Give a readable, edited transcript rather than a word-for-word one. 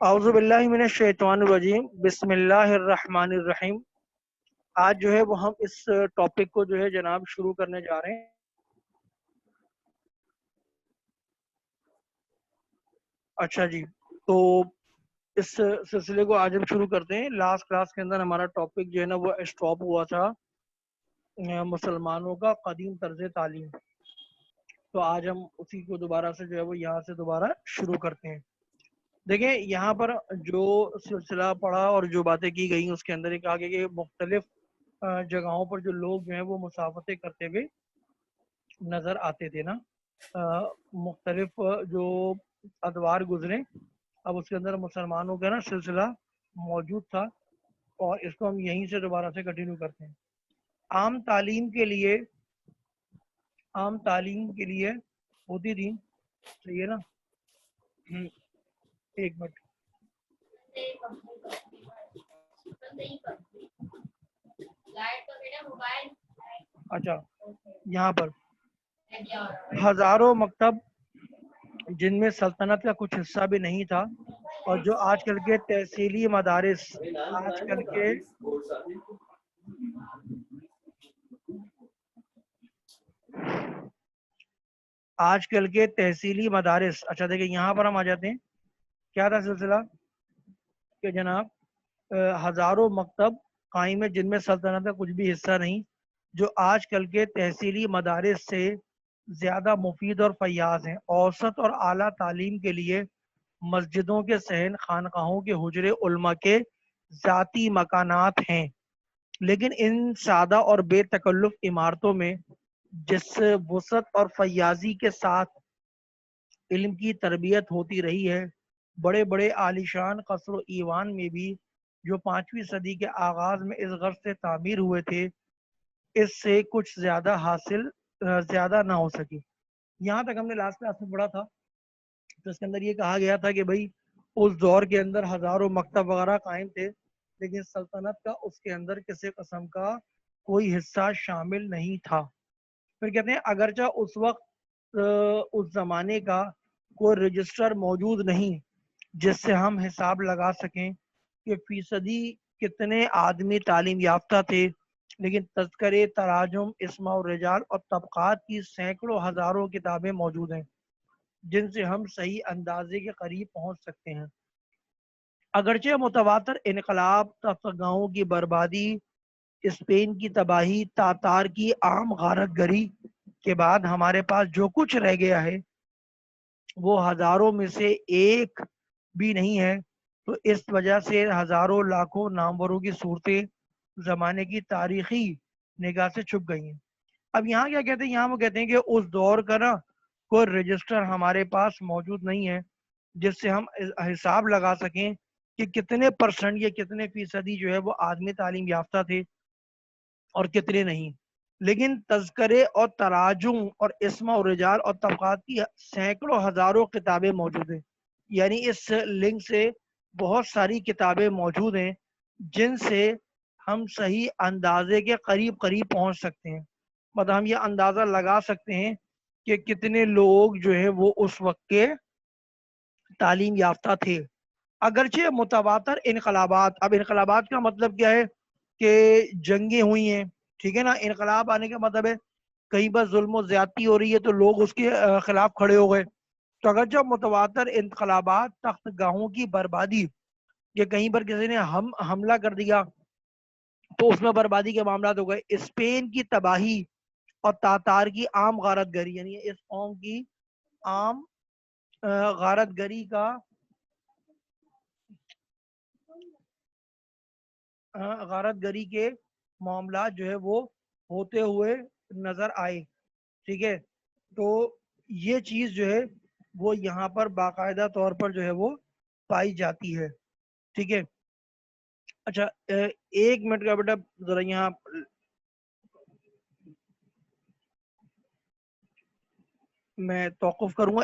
اعوذ باللہ من الشیطان الرجیم بسم اللہ الرحمن الرحیم. آج جو ہے وہ ہم اس ٹاپک کو جو ہے جناب شروع کرنے جا رہے ہیں. اچھا جی، تو اس سلسلے کو آج ہم شروع کرتے ہیں. لاسٹ کلاس کے اندر ہمارا ٹاپک جو ہے نا وہ اسٹاپ ہوا تھا مسلمانوں کا قدیم طرز تعلیم. تو آج ہم اسی کو دوبارہ سے جو ہے وہ یہاں سے دوبارہ شروع کرتے ہیں. دیکھیں یہاں پر جو سلسلہ پڑھا اور جو باتیں کی گئی اس کے اندر یہ کہا گیا کہ مختلف جگہوں پر جو لوگ جو ہیں وہ مسافرتیں کرتے ہوئے نظر آتے تھے نا. مختلف جو ادوار گزرے. اب اس کے اندر مسلمانوں کا نا سلسلہ موجود تھا اور اس کو ہم یہیں سے دوبارہ سے کنٹینیو کرتے ہیں. عام تعلیم کے لیے ہوتی تھی. صحیح ہے نا. ایک منٹ. اچھا، یہاں پر ہزاروں مکتب جن میں سلطنت کا کچھ حصہ بھی نہیں تھا اور جو آج کل کے تحصیلی مدارس اچھا دیکھیں یہاں پر ہم آ جاتے ہیں. کیا تھا سلسلہ کہ جناب ہزاروں مکتب قائم ہے جن میں سلطنت کا کچھ بھی حصہ نہیں، جو آج کل کے تحصیلی مدارس سے زیادہ مفید اور فیاض ہیں. اوسط اور اعلیٰ تعلیم کے لیے مسجدوں کے صحن، خانقاہوں کے حجرے، علماء کے ذاتی مکانات ہیں. لیکن ان سادہ اور بے تکلف عمارتوں میں جس وسعت اور فیاضی کے ساتھ علم کی تربیت ہوتی رہی ہے، بڑے بڑے عالیشان قصر و ایوان میں بھی جو 5ویں صدی کے آغاز میں اس غرض سے تعمیر ہوئے تھے، اس سے کچھ زیادہ نہ ہو سکی. یہاں تک ہم نے لاسٹ کلاس میں پڑھا تھا. تو اس کے اندر یہ کہا گیا تھا کہ بھائی اس دور کے اندر ہزاروں مکتب وغیرہ قائم تھے لیکن سلطنت کا اس کے اندر کسی قسم کا کوئی حصہ شامل نہیں تھا. پھر کہتے ہیں اگرچہ اس وقت اس زمانے کا کوئی رجسٹر موجود نہیں جس سے ہم حساب لگا سکیں کہ فیصدی کتنے آدمی تعلیم یافتہ تھے، لیکن تذکرے، تراجم، اسماء الرجال اور طبقات کی سینکڑوں ہزاروں کتابیں موجود ہیں جن سے ہم صحیح اندازے کے قریب پہنچ سکتے ہیں. اگرچہ متواتر انقلاب، تفگاؤں کی بربادی، اسپین کی تباہی، تاتار کی عام غارت گری کے بعد ہمارے پاس جو کچھ رہ گیا ہے وہ ہزاروں میں سے ایک بھی نہیں ہے، تو اس وجہ سے ہزاروں لاکھوں ناموروں کی صورتیں زمانے کی تاریخی نگاہ سے چھپ گئی ہیں. اب یہاں کیا کہتے ہیں؟ یہاں وہ کہتے ہیں کہ اس دور کا نا کوئی رجسٹر ہمارے پاس موجود نہیں ہے جس سے ہم حساب لگا سکیں کہ کتنے پرسنٹ یا کتنے فیصدی جو ہے وہ آدمی تعلیم یافتہ تھے اور کتنے نہیں. لیکن تذکرے اور تراجم اور اسماء و رجال اور طبقات کی سینکڑوں ہزاروں کتابیں موجود ہیں. یعنی اس لنک سے بہت ساری کتابیں موجود ہیں جن سے ہم صحیح اندازے کے قریب پہنچ سکتے ہیں. مطلب ہم یہ اندازہ لگا سکتے ہیں کہ کتنے لوگ جو ہے وہ اس وقت کے تعلیم یافتہ تھے. اگرچہ متواتر انقلابات، اب انقلابات کا مطلب کیا ہے کہ جنگیں ہوئی ہیں، ٹھیک ہے نا. انقلاب آنے کا مطلب ہے کہیں پر ظلم و زیادتی ہو رہی ہے تو لوگ اس کے خلاف کھڑے ہو گئے. تو اگرچہ متواتر انقلابات، تخت گاہوں کی بربادی، کہ کہیں پر کسی نے حملہ کر دیا تو اس میں بربادی کے معاملات ہو گئے، اسپین کی تباہی اور تاتار کی عام غارت گری، یعنی اس قوم کی عام غارت گری کا کے معاملات جو ہے وہ ہوتے ہوئے نظر آئے. ٹھیک ہے، تو یہ چیز جو ہے وہ یہاں پر باقاعدہ طور پر جو ہے وہ پائی جاتی ہے. ٹھیک ہے. اچھا ایک منٹ کا بیٹا ذرا یہاں میں توقف کروں گا.